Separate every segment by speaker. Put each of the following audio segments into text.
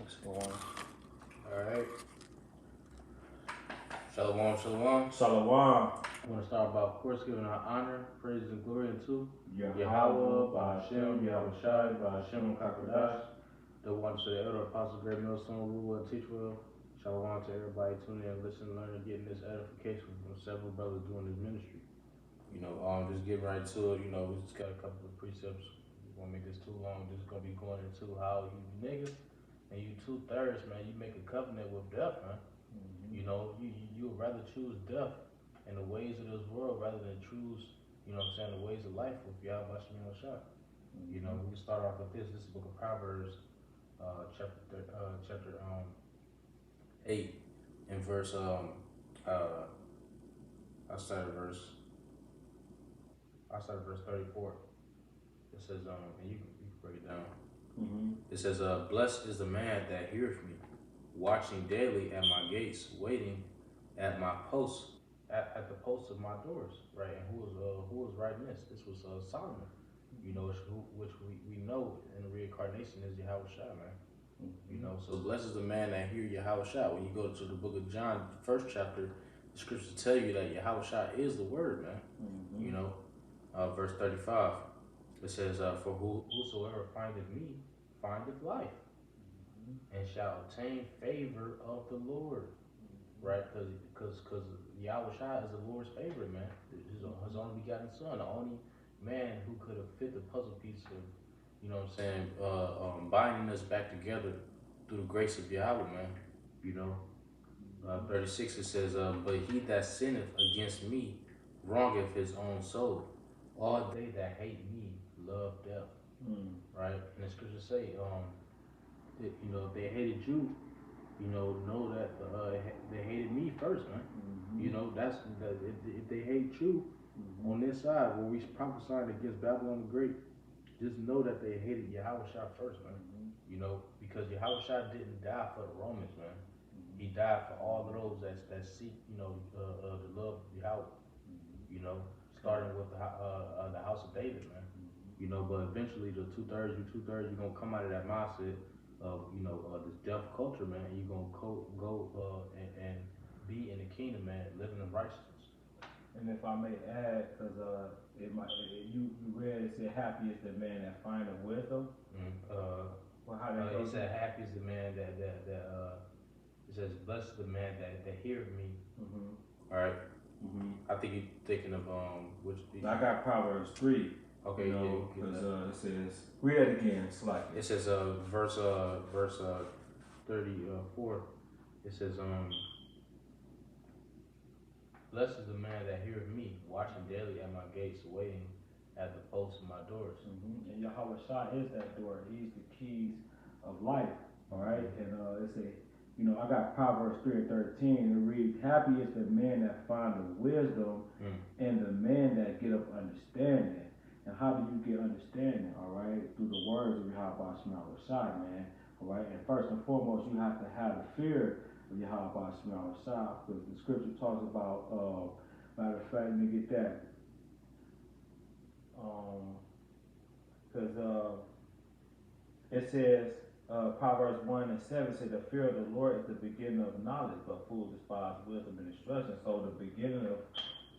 Speaker 1: Let's go on. All right. Shalom, shalom.
Speaker 2: Shalom.
Speaker 1: I want to start by, of course, giving our honor, praise, and glory unto
Speaker 2: Yahweh,
Speaker 1: Ba'Hashem, Yahushai, Ba'Hashem, Kakadash, the one to the elder apostle, great millstone, rule well, teach well. Shalom to everybody tuning in, listening, learning, getting this edification from several brothers doing this ministry. Just get right to it. We just got a couple of precepts. We won't make this too long. Just gonna be going into how you niggas and you 2/3, man. You make a covenant with death, man. You would rather choose death and the ways of this world rather than choose, the ways of life with Yahweh Shah. We can start off with this. This is the book of Proverbs, chapter 8, and verse I started verse 34. It says, and you can break it down.
Speaker 2: Mm-hmm.
Speaker 1: It says, blessed is the man that heareth me, watching daily at my gates, waiting at my posts, at the posts of my doors, right? And who was writing this? This was Solomon, which we know in the reincarnation is Yahweh Shah, man. So blessed is the man that hear Yahweh Shah. When you go to the book of John, the first chapter, the scriptures tell you that Yahweh Shah is the word, man. Verse 35, it says, for whosoever findeth me, findeth life, and shall obtain favor of the Lord, right? Because Yahweh Shah is the Lord's favorite, man. His only begotten son, the only man who could have fit the puzzle piece of, binding us back together through the grace of Yahweh, man. 36, it says, but he that sinneth against me wrongeth his own soul. All they that hate me love death, right? And the scriptures say, if they hated you, know that they hated me first, man. If they hate you on this side, where we prophesying against Babylon the Great, just know that they hated Yahweh Shah first, man. Because Yahweh Shah didn't die for the Romans, man. He died for all of those that seek, the love of Yahweh. Starting with the house of David, man. But eventually the 2/3, you're gonna come out of that mindset of this deaf culture, man. And you're gonna go and be in the kingdom, man, living in righteousness.
Speaker 2: And if I may add, because you read it said, happy is the man that findeth wisdom.
Speaker 1: He said, happy is the man that it says, blessed is the man that heareth me. All right. I think you're thinking of which.
Speaker 2: I got Proverbs 3.
Speaker 1: Okay,
Speaker 2: because it says, read it again, slightly.
Speaker 1: It says verse 34. It says blessed is the man that heareth me, watching daily at my gates, waiting at the posts of my doors.
Speaker 2: And Yahweh Shah is that door. He's the keys of life. All right, and it says, I got Proverbs 3 and 13. It reads, happy is the man that findeth wisdom, and the man that getteth understanding. And how do you get understanding? All right, through the words of Yahweh Shah, man. All right, and first and foremost, you have to have the fear of Yahweh Shah, because the scripture talks about. Matter of fact, let me get that. Because it says. Proverbs 1 and 7 said, the fear of the Lord is the beginning of knowledge, but fools despise wisdom and instruction. So the beginning of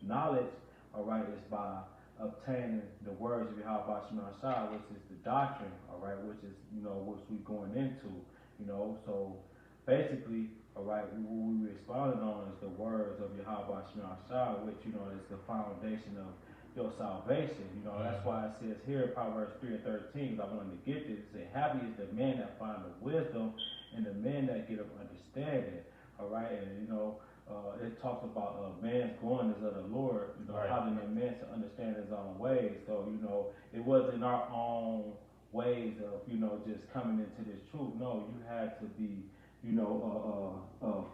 Speaker 2: knowledge, all right, is by obtaining the words of Yahweh Shah, which is the doctrine, all right, which is, which we're going into, So basically, all right, what we responded on is the words of Yahweh Shah, which, is the foundation of your salvation. That's why it says here in Proverbs 3 and 13, I wanted to get this. It says, happy is the man that findeth wisdom, and the man that getteth understanding. All right, and it talks about man's going is of the Lord. How then a man to understand his own ways. So it wasn't our own ways of just coming into this truth. No, you had to be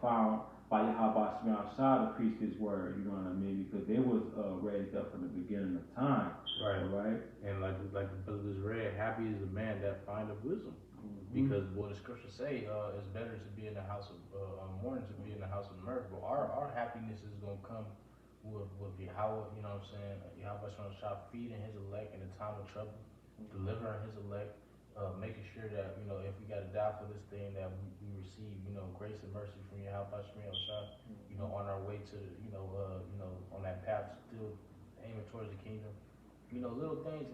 Speaker 2: found by Yahweh Shah to preach his word, you know what I mean? Because they was raised up from the beginning of time. Right.
Speaker 1: And like the brothers read, happy is the man that findeth wisdom. Because what the scriptures say, it's better to be in the house of mourning to be in the house of mirth. But our happiness is gonna come with Yahweh, Yahweh Shah feeding his elect in the time of trouble, delivering his elect, making sure that if we got to die for this thing, that we receive grace and mercy from your How Shah, on our way to on that path still aiming towards the kingdom. Little things.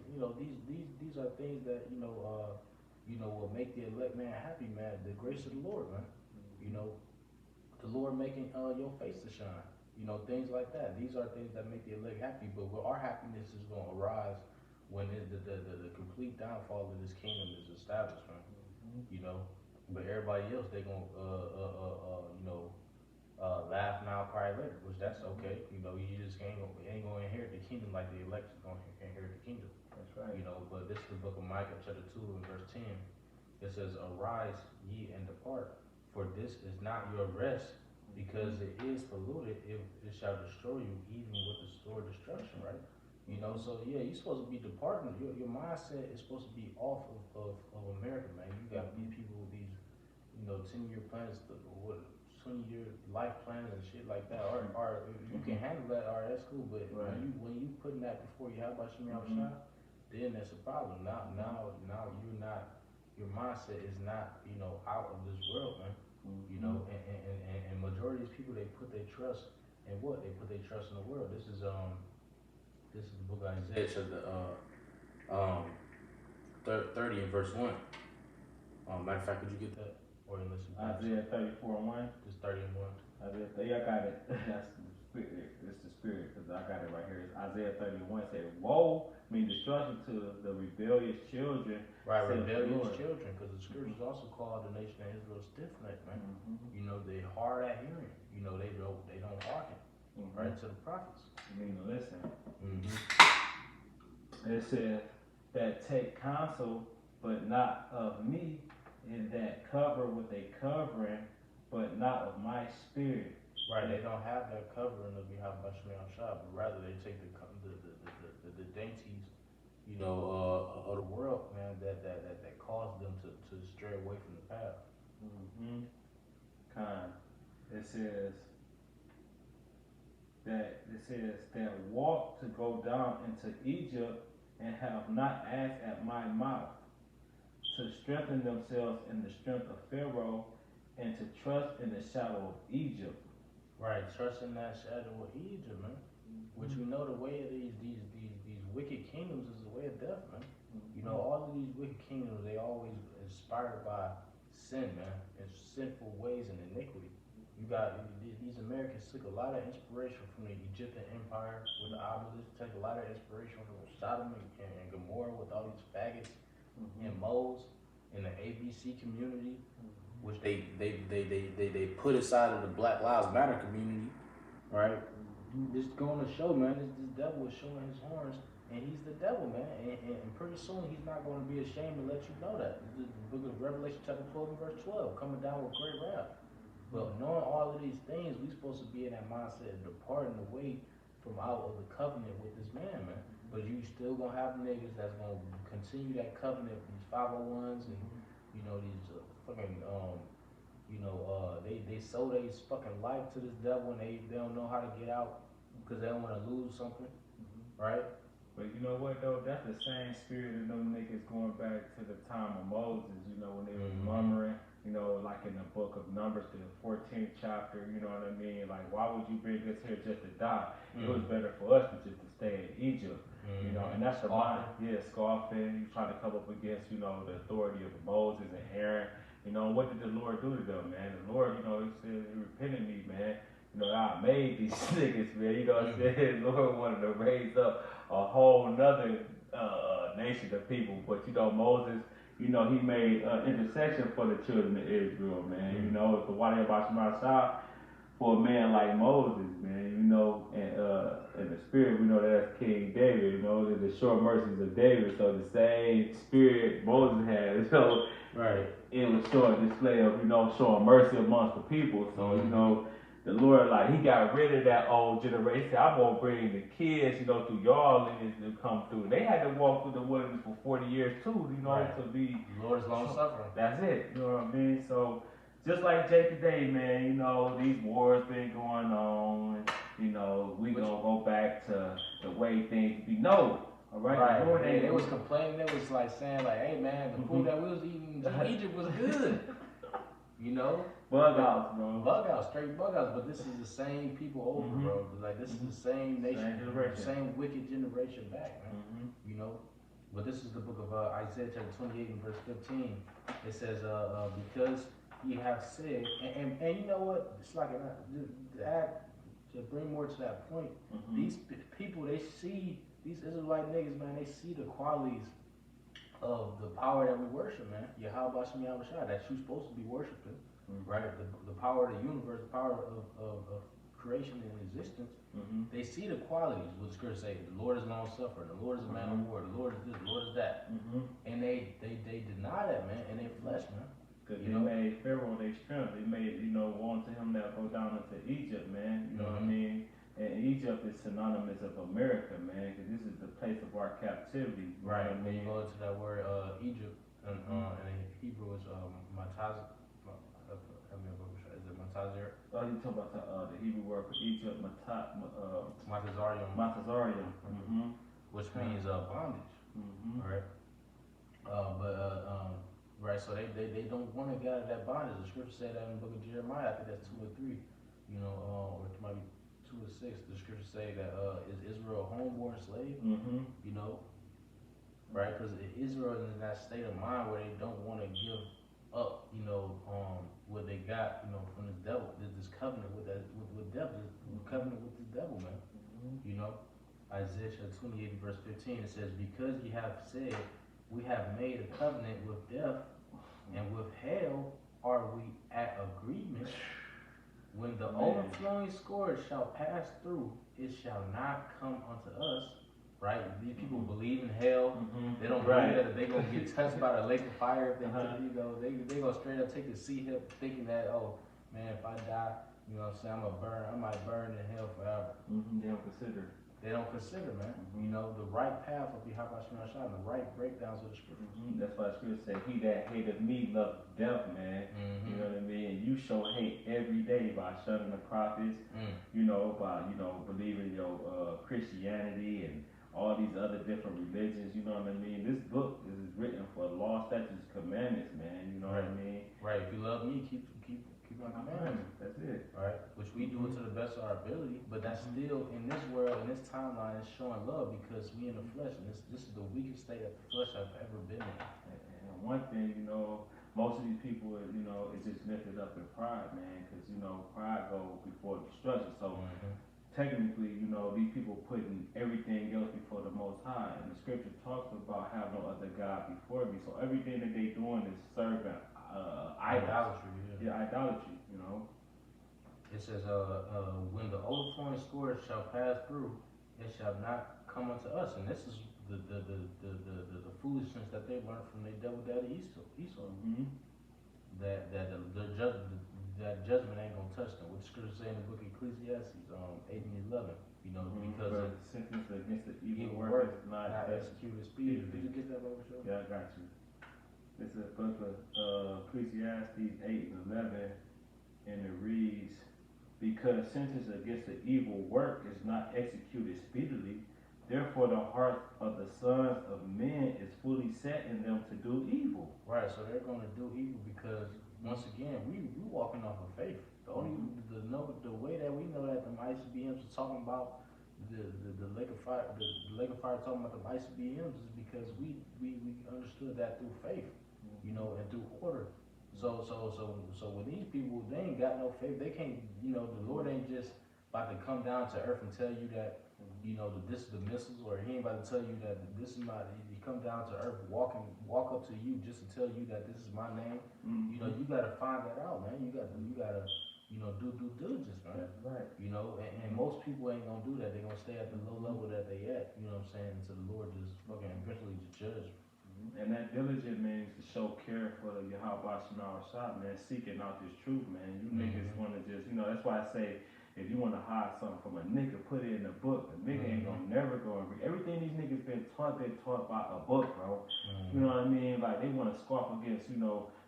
Speaker 1: These are things that will make the elect man happy, man. The grace of the Lord, man. You know, the Lord making your face to shine. Things like that. These are things that make the elect happy. But our happiness is going to arise when the complete downfall of this kingdom is established, man. But everybody else, they going to laugh now, cry later, which that's okay. You just ain't going to inherit the kingdom like the elect is going to inherit the kingdom.
Speaker 2: That's right.
Speaker 1: But this is the book of Micah, chapter 2, and verse 10. It says, "Arise ye and depart, for this is not your rest, because it is polluted. It shall destroy you, even with the sword destruction." Right? So yeah, you're supposed to be departing. Your mindset is supposed to be off of America, man. You got these people with these 10-year plans, 20-year life plans and shit like that. Or you can handle that, that's cool. But
Speaker 2: right.
Speaker 1: when you putting that before you, how about Shemi Shah, then that's a problem. Now you're not. Your mindset is not out of this world, man. And majority of these people, they put their trust in what? They put their trust in the world. This is the book of Isaiah, chapter 30 and verse 1. Matter of fact, could you get that? Or listen.
Speaker 2: Isaiah 34 and 1.
Speaker 1: Just 30 and 1.
Speaker 2: Isaiah, I got it. That's the spirit. It's the spirit, because I got it right here. It's Isaiah 31 said, "Woe, mean destruction to the rebellious children."
Speaker 1: Right, rebellious children, because the scriptures also call the nation of Israel stiff-necked, man. They hard at hearing. They don't hearken right to the prophets.
Speaker 2: You mean to listen. It says that take counsel, but not of me, and that cover with a covering, but not of my spirit.
Speaker 1: Right, they don't have that covering of behalf of Shemi Shah, but rather they take the dainties, of the world, man, that cause them to stray away from the path.
Speaker 2: It says that walk to go down into Egypt and have not asked at my mouth, to strengthen themselves in the strength of Pharaoh, and to trust in the shadow of Egypt.
Speaker 1: Right, trust in that shadow of Egypt, man. Which we know the way of these wicked kingdoms is the way of death, man. All of these wicked kingdoms, they always inspired by sin, man, and sinful ways and iniquity. You got these Americans took a lot of inspiration from the Egyptian Empire with the obelisks, take a lot of inspiration from Sodom and Gomorrah with all these faggots and moles in the ABC community, which they put aside of the Black Lives Matter community, right? Just going to show, man, this devil is showing his horns, and he's the devil, man. And pretty soon he's not going to be ashamed to let you know that. The book of Revelation, chapter 12 and verse 12, coming down with great wrath. But knowing all of these things, we're supposed to be in that mindset of departing away from out of the covenant with this man, man. But you still gonna have niggas that's gonna continue that covenant with these 501s and these fucking they sold their fucking life to this devil, and they don't know how to get out because they don't want to lose something, right?
Speaker 2: But you know what though? That's the same spirit of them niggas going back to the time of Moses. When they was murmuring. Like in the book of Numbers, the 14th chapter. You know what I mean? Like, why would you bring us here just to die? It was better for us to just to stay in Egypt. And that's the mind. Yeah, scoffing. You try to come up against the authority of Moses and Aaron. What did the Lord do to them, man? The Lord, he said, he repented me, man. I made these niggas, man. What I'm saying? The Lord wanted to raise up a whole nother nation of people. But, Moses, he made intercession for the children of Israel, man. For Wadi Shah, for a man like Moses, man, and in the spirit, we know that's King David, the short mercies of David. So the same spirit Moses had,
Speaker 1: right.
Speaker 2: It was showing display of, showing mercy amongst the people. So, the Lord, like, he got rid of that old generation. He said, I'm going to bring the kids, through y'all lineage to come through. They had to walk through the wilderness for 40 years too, right. To be.
Speaker 1: The Lord is long suffering.
Speaker 2: That's it. You know what I mean? So, just like Jake today, man, these wars been going on. We going to go back to the way things be. No. All right.
Speaker 1: Right.
Speaker 2: The Lord
Speaker 1: Yeah,
Speaker 2: ain't.
Speaker 1: they was complaining. They was like saying like, "Hey man, the food that we was eating in Egypt was good." You know,
Speaker 2: Bug outs, bro.
Speaker 1: Bug outs, straight bug outs. But this is the same people over, bro. Like this is the same nation, same wicked generation back, man. You know, but this is the book of Isaiah chapter 28 and verse 15. It says, because ye have said, and you know what? It's like to add, to bring more to that point. These people, they see these Israelite niggas, man. They see the qualities of the power that we worship, man. Yahweh Shem Yahushua, that you're supposed to be worshiping, right? The power of the universe, the power of creation and existence. They see the qualities, what the scripture say, the Lord is long suffering, the Lord is a man of war, the Lord is this, the Lord is that. And they deny that, man, in their flesh, man.
Speaker 2: Because they made Pharaoh their strength. They made, wanted him to go down into Egypt, man. You know what I mean? And Egypt is synonymous of America, man, because this is the place of our captivity.
Speaker 1: Right. When you go into that word Egypt, and in Hebrew is Mataz. Is it Matazir?
Speaker 2: Oh, you talking about the Hebrew word for Egypt,
Speaker 1: Matazarium.
Speaker 2: Matazarium.
Speaker 1: Which means bondage. Right. Right. So they don't want to get out of that bondage. The scripture said that in the book of Jeremiah. I think that's 2 or 3. You know, or it might be 2 or 6, the scriptures say that is Israel a homeborn slave? You know, right? Because Israel is in that state of mind where they don't want to give up, what they got, from this devil, this covenant with devil, this covenant with the devil, man. You know, Isaiah 28 verse 15, it says, because ye have said, we have made a covenant with death, and with hell are we at agreement. When the overflowing scourge shall pass through, it shall not come unto us. Right? These people believe in hell. They don't believe that they're gonna get touched by the lake of fire. If they gonna straight up take the sea hip, thinking that, oh man, if I die, I might burn in hell forever. They don't consider, man. The right path of Yahweh Shem Yahushua, the right breakdowns of the scriptures.
Speaker 2: That's why the scripture said, he that hateth me loveth death, man. You know what I mean? You show hate every day by shunning the prophets, by, believing your Christianity and all these other different religions, you know what I mean? This book is written for law, statutes, commandments, man, you know what I mean?
Speaker 1: Right, if you love me, keep my commandments.
Speaker 2: That's it.
Speaker 1: Right, which we do it to the best of our ability, but that's still, in this world, in this timeline, it's showing love because we in the flesh, and this is the weakest state of the flesh I've ever been in.
Speaker 2: And one thing, most of these people, is just lifted up in pride, man, because, pride goes before destruction, so technically, these people putting everything else before the Most High, and the scripture talks about have no other God before me. So everything that they doing is serving
Speaker 1: idolatry.
Speaker 2: Idolatry.
Speaker 1: It says, when the overflowing scourge shall pass through, it shall not come unto us. And this is the foolishness that they learned from their devil daddy Esau. That judgment ain't gonna touch them. What the scripture say in the book of Ecclesiastes, 8 and 11. Because
Speaker 2: the sentence against the evil
Speaker 1: work
Speaker 2: is not
Speaker 1: executed speedily. Did you get that, Brother Show?
Speaker 2: Yeah, I got you. It's a book of Ecclesiastes 8 and 11, and it reads, because sentence against the evil work is not executed speedily, therefore the heart of the sons of men is fully set in them to do evil.
Speaker 1: Right, so they're going to do evil because, once again, we walking off of faith. The only the way that we know that the ICBMs are talking about the lake of fire, the lake of fire talking about the ICBMs is because we understood that through faith, and through order. So with these people, they ain't got no faith. They can't, the Lord ain't just about to come down to earth and tell you that, that this is the missiles, or he ain't about to tell you that this is my. He come down to earth, walk up to you just to tell you that this is my name. You gotta find that out, man. You gotta, do due diligence, man.
Speaker 2: That's right.
Speaker 1: And most people ain't gonna do that. They're gonna stay at the low level that they at. You know what I'm saying? Until the Lord just fucking eventually just judge.
Speaker 2: And that diligent means to show care for the Yahweh Shem Yahushua, man, seeking out this truth, man. You niggas want to just, that's why I say, if you want to hide something from a nigga, put it in a book. A nigga ain't gonna never go and read. Everything these niggas been taught by a book, bro. You know what I mean? Like, they want to scoff against,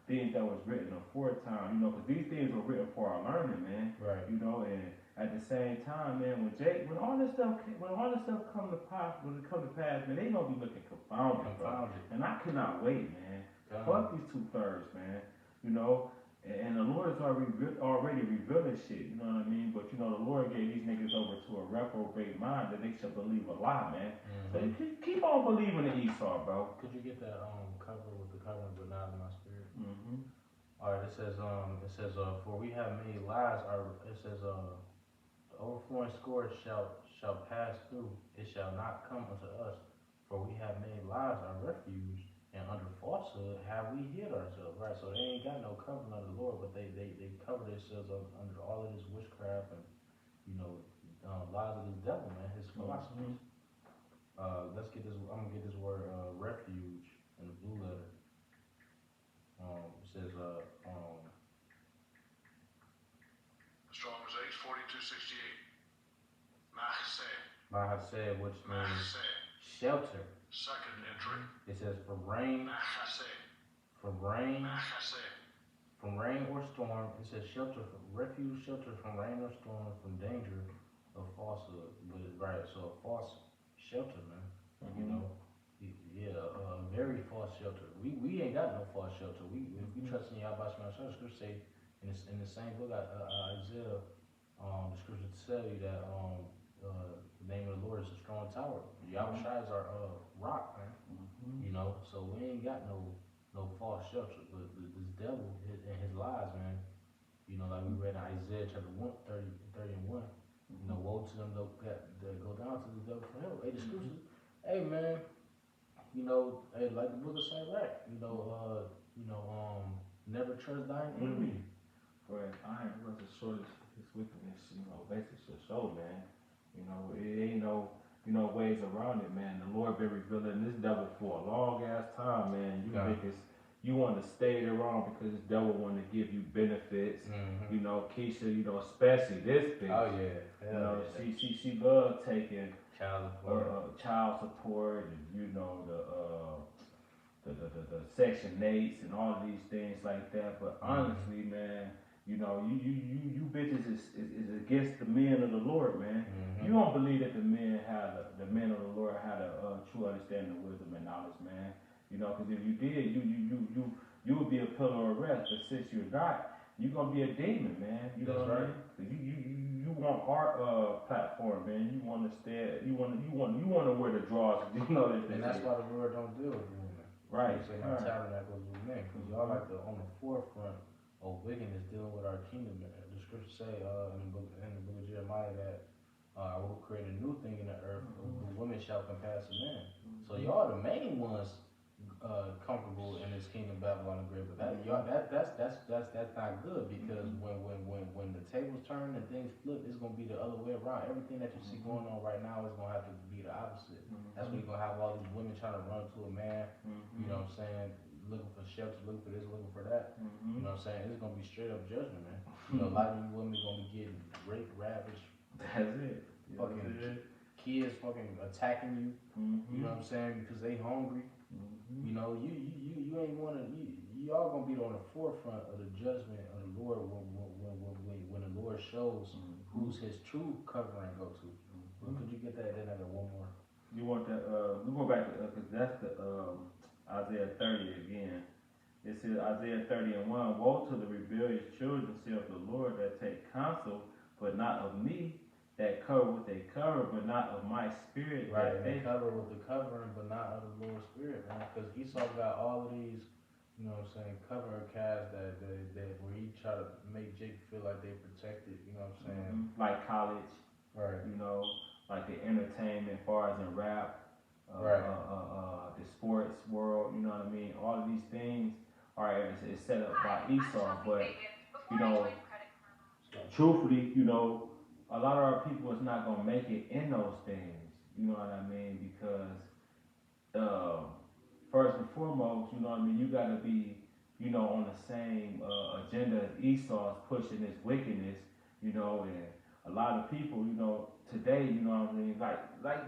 Speaker 2: things that was written aforetime, you know, because these things were written for our learning, man.
Speaker 1: Right.
Speaker 2: You know, and at the same time, man, when all this stuff, when all this stuff come to pass, man, they gonna be looking confounded, bro. And I cannot wait, man. Fuck these 2/3, man. You know, and the Lord is already revealing shit. You know what I mean? But you know, the Lord gave these niggas over to a reprobate mind that they should believe a lie, man. So you keep on believing in Esau, bro.
Speaker 1: Could you get that cover with the covenant but not in my spirit?
Speaker 2: Mm-hmm.
Speaker 1: All right. It says for we have many lies. It says the overflowing scourge shall pass through. It shall not come unto us. For we have made lies our refuge, and under falsehood have we hid ourselves. Right. So they ain't got no covering under the Lord, but they cover themselves under all of this witchcraft and lies of this devil, man. His philosophies. Let's get this. I'm gonna get this word refuge in the blue letter. It says
Speaker 3: Strong's H 4268.
Speaker 1: Mahaseh, which means shelter.
Speaker 3: Second entry.
Speaker 1: It says from rain or storm. It says shelter, refuge, shelter from rain or storm, from danger of falsehood. But right, so a false shelter, man. You know, very false shelter. We ain't got no false shelter. If we trust in Yahweh Shema Shelter, scripture say in the same book Isaiah, the scripture tell you that the name of the Lord is a strong tower. Yahweh Shai is our rock, man. You know, so we ain't got no false shelter. But this devil and his lies, man. You know, like we read in Isaiah chapter 30 and 1. You know, woe to them that go down to the devil for hell. Hey, the scriptures. Hey, man. You know, like the book of Saint Rack. Never trust thine enemy.
Speaker 2: For as iron was the shortest his wickedness, you know, basically should show, man. You know, it ain't no, ways around it, man. The Lord been revealing this devil for a long ass time, man. You want to stay there wrong because this devil want to give you benefits. You know, Keisha, especially this bitch.
Speaker 1: Oh yeah.
Speaker 2: She love taking
Speaker 1: child
Speaker 2: support, and the Section 8s and all of these things like that. But honestly, man, you bitches is against the men of the Lord, man. You don't believe that the men of the Lord had a true understanding of wisdom and knowledge, man. You know, because if you did, you would be a pillar of rest. But since you're not, you're gonna be a demon, man. You know what I mean? You want our platform, man. You want to stay. You want to wear the drawers. You know that.
Speaker 1: And that's why the Lord don't deal with women.
Speaker 2: Right.
Speaker 1: So my tabernacles with men, because y'all like on the forefront of wickedness dealing with our kingdom. The scriptures say in the book of Jeremiah that I will create a new thing in the earth. The women shall compass a man. So y'all the main ones comfortable in this kingdom Babylon the Great. But that's not good, because when the tables turn and things flip, it's gonna be the other way around. Everything that you see going on right now is gonna have to be the opposite. That's when you're gonna have all these women trying to run to a man. You know what I'm saying? Looking for shelter, looking for this, looking for that. You know what I'm saying? It's gonna be straight up judgment, man. You know, a lot of these women gonna be getting raped, ravaged.
Speaker 2: That's it.
Speaker 1: Fucking kids fucking attacking you. You know what I'm saying? Because they hungry. You know, you ain't wanna. Y'all gonna be on the forefront of the judgment of the Lord when the Lord shows who's His true covering go to. Well, could you get that? Then I got one more.
Speaker 2: You want that? We go back to because that's the Isaiah 30 again. It says Isaiah 30 and 1. Woe to the rebellious children, saith the Lord, that take counsel, but not of me. That cover with a cover, but not of my spirit.
Speaker 1: Right, they cover with the covering, but not of the Lord's spirit, man. Because Esau got all of these, you know what I'm saying, covering casts that where he try to make Jake feel like they protected, you know what I'm saying?
Speaker 2: Like college,
Speaker 1: right?
Speaker 2: You know, like the entertainment, as far as in rap, the sports world, you know what I mean? All of these things are it's set up by Esau, but you know, truthfully, you know, a lot of our people is not gonna make it in those things. You know what I mean? Because first and foremost, you know what I mean, you gotta be, you know, on the same agenda as Esau's pushing this wickedness, you know, and a lot of people, today, what I mean, like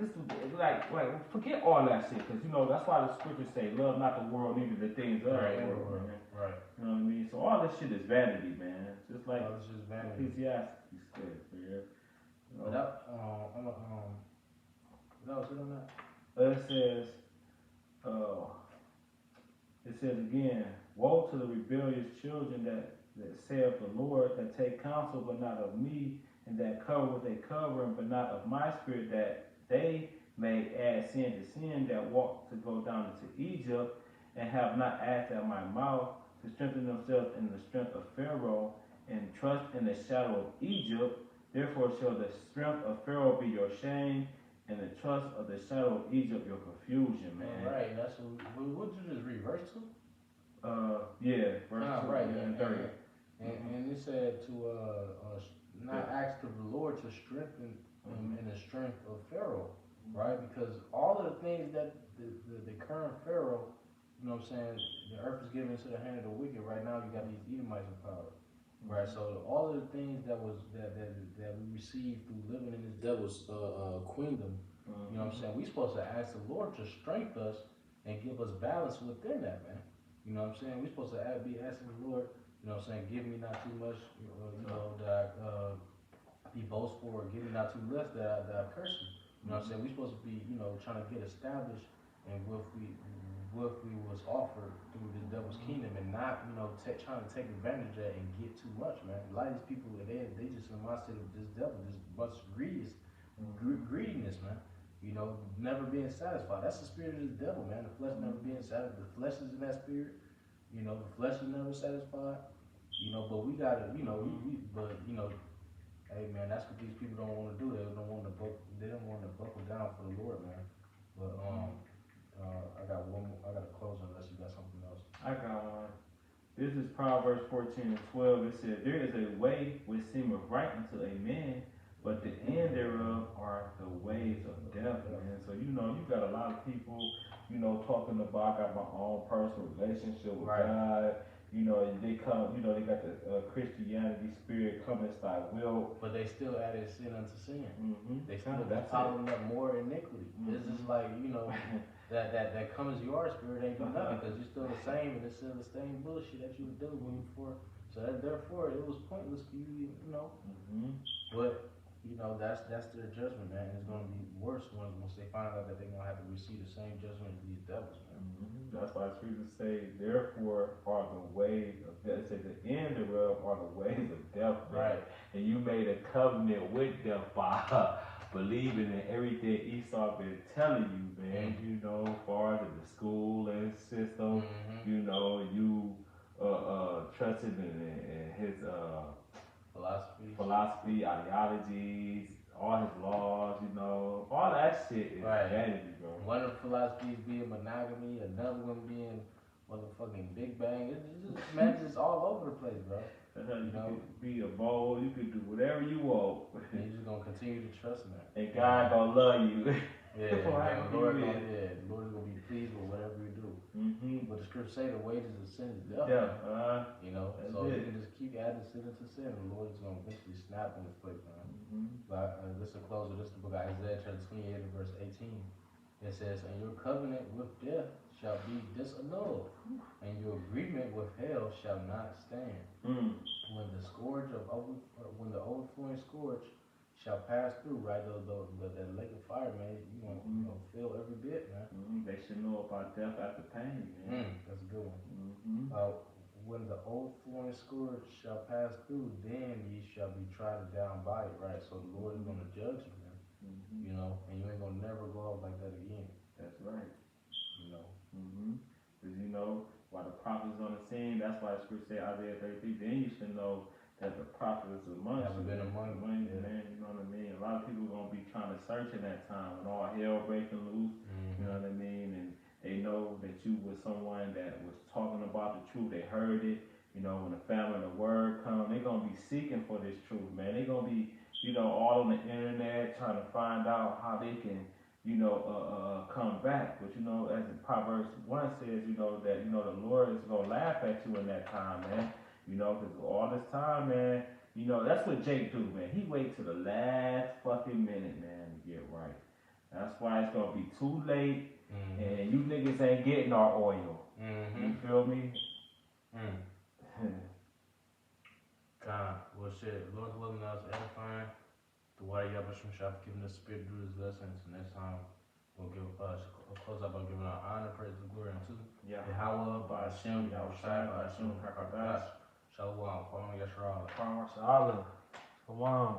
Speaker 2: this, like forget all that shit, because that's why the scriptures say, "Love not the world, neither the things of the world." Man.
Speaker 1: Right.
Speaker 2: You know what I mean? So all this shit is vanity, man. Just like
Speaker 1: All this is vanity.
Speaker 2: Ecclesiastes said, man.
Speaker 1: No, sit on that.
Speaker 2: Uh, it says again, woe to the rebellious children that saith the Lord, that take counsel but not of me, and that cover with a covering but not of my spirit, that they may add sin to sin, that walk to go down into Egypt, and have not asked at my mouth, to strengthen themselves in the strength of Pharaoh, and trust in the shadow of Egypt. Therefore shall the strength of Pharaoh be your shame, and the trust of the shadow of Egypt your confusion, man.
Speaker 1: All right, that's what you just read verse 2?
Speaker 2: Yeah, verse 2
Speaker 1: right,
Speaker 2: and 30.
Speaker 1: And it said to not ask of the Lord to strengthen in the strength of Pharaoh, right? Because all of the things that the current Pharaoh, you know what I'm saying, the earth is given into the hand of the wicked. Right now, you got these Edomites in power, right? So all of the things that we received through living in this devil's queendom, you know what I'm saying, we supposed to ask the Lord to strengthen us and give us balance within that, man. You know what I'm saying? We're supposed to be asking the Lord, you know what I'm saying, give me not too much, that I be boastful, or give me not too less that I curse you. You know what I'm saying? We're supposed to be, trying to get established in what we was offered through this devil's kingdom, and not, trying to take advantage of it and get too much, man. A lot of these people, they just in the mindset of this devil, just much greediness, man. Never being satisfied. That's the spirit of this devil, man. The flesh never being satisfied. The flesh is in that spirit. The flesh is never satisfied. But we gotta, hey, man, that's what these people don't want to do. They don't want to buckle down for the Lord, man. But I got one more. I got to close unless you got something else.
Speaker 2: I got one. This is Proverbs 14:12. It says, "There is a way which seemeth right unto a man, but the end thereof are the ways of death," man. So you got a lot of people, talking about, I got my own personal relationship with God. They come, they got the Christianity spirit coming, it's like, well,
Speaker 1: but they still added sin unto sin. They still piling up more iniquity. It's just like, that comes your spirit ain't do nothing, because you're still the same, and it's still the same bullshit that you were dealing with before. So therefore, it was pointless for you, But that's their judgment, man. It's gonna be worse once they find out that they're gonna have to receive the same judgment as these devils, man.
Speaker 2: That's why scriptures say, "Therefore are the ways of death." It says, "The end thereof are the ways of death." Man.
Speaker 1: Right.
Speaker 2: And you made a covenant with death by believing in everything Esau been telling you, man. As far as the school and system, you trusted in his philosophy, ideologies, all his laws, all that shit is vanity, bro.
Speaker 1: One of the philosophies being monogamy, another one being motherfucking Big Bang. It's just all over the place, bro.
Speaker 2: You could be a bowl, you could do whatever you want.
Speaker 1: And you're just gonna continue to trust in that.
Speaker 2: And God gonna love you.
Speaker 1: Yeah, the Lord is gonna be pleased with whatever you do. But the scriptures say the wages of sin is death. So you can just keep adding sin into sin, and the Lord is gonna eventually snap in this place, man. But this is the close of this, the book of Isaiah, chapter 28, and verse 18. It says, "And your covenant with death shall be disannulled, and your agreement with hell shall not stand. When the overflowing scourge shall pass through," right? The lake of fire, man. You gonna feel every bit, man.
Speaker 2: They should know about death after pain, man.
Speaker 1: That's a good one. When the overflowing scourge shall pass through, then ye shall be trodden down by it, right? So the Lord is gonna judge you, man. And you ain't gonna never go out like that again.
Speaker 2: That's right. Because while the prophet is on the scene, that's why the scripture say Isaiah 33. Then you should know that the prophet is amongst you.
Speaker 1: Been among
Speaker 2: you, man. You know what I mean? A lot of people are gonna be trying to search in that time when all hell breaking loose. You know what I mean? And they know that you was someone that was talking about the truth. They heard it. When the family and the word come, they're gonna be seeking for this truth, man. They're gonna be, all on the internet trying to find out how they can, come back. But as in Proverbs 1 says, that the Lord is gonna laugh at you in that time, man. Because all this time, man, You know, that's what Jake do, man. He wait till the last fucking minute, man, to get right. That's why it's gonna be too late, and you niggas ain't getting our oil. You feel me?
Speaker 1: God, well shit, Lord willing, us edifying. The why y'all Bashim Shah for giving us spirit through his lessons. And next time we'll give close up by giving our honor, praise, and glory unto Yahweh, by Hashem, Yahushai, by Hashem, Kakadash, Shalom, Kwame Yasharala.
Speaker 2: Come on.